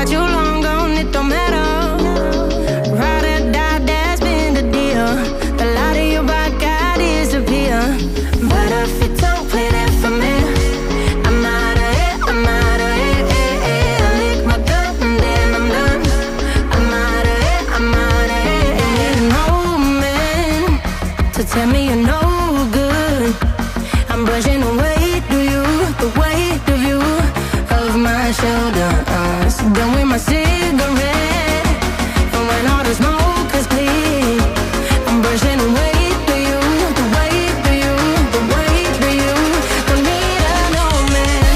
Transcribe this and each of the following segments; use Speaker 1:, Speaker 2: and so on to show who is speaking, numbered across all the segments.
Speaker 1: got you long gone, it don't matter. Ride or die, that's been the deal. The light of your back, I disappear. But if you don't play that for me, I'm out of it, I'm out of it. I lick my gun and then I'm done. I'm out of it, I'm out of it. And no man to tell me you're no good. I'm brushing away the weight of you, of my shoulders. Done with my cigarette, and when all the smoke is clear, I'm brushing away the weight of you, the weight of you. Don't need a no man.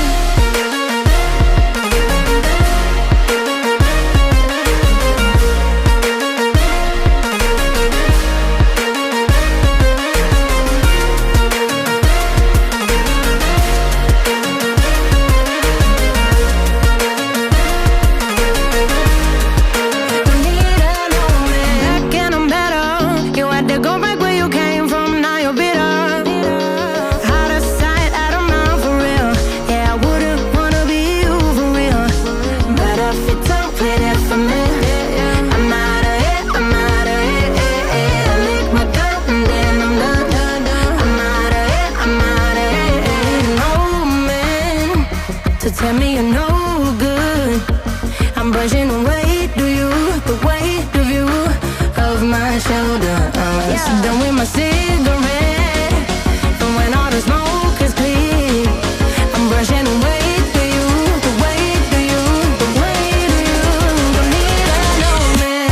Speaker 1: Tell me you're no good. I'm brushing away the weight of you, of my shoulders. Done with my cigarette, and when all the smoke is clear, I'm brushing away the weight of you, the weight of you. Don't need a no man.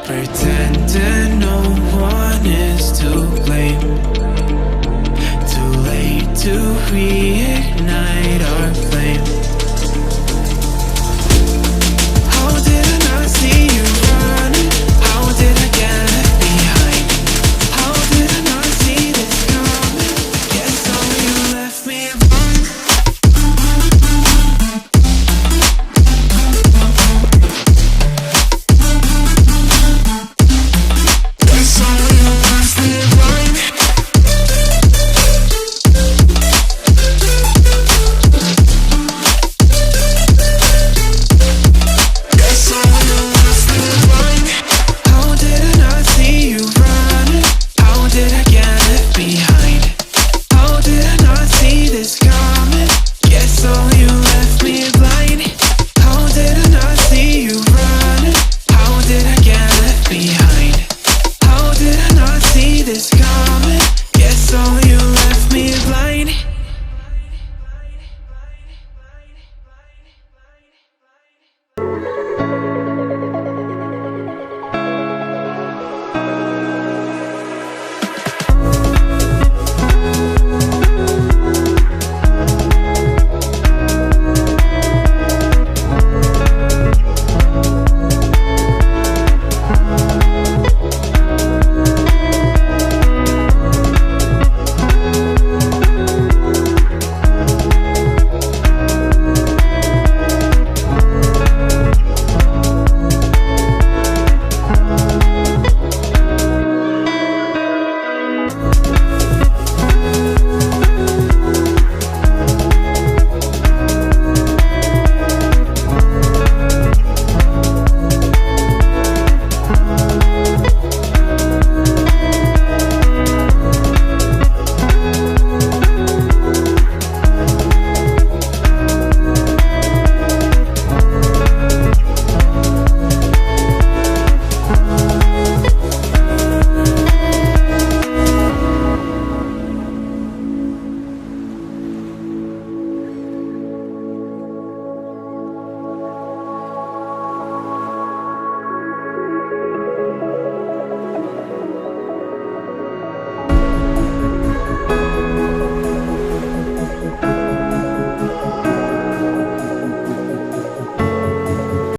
Speaker 2: Pretending no one is to blame. Too late to reignite our flame.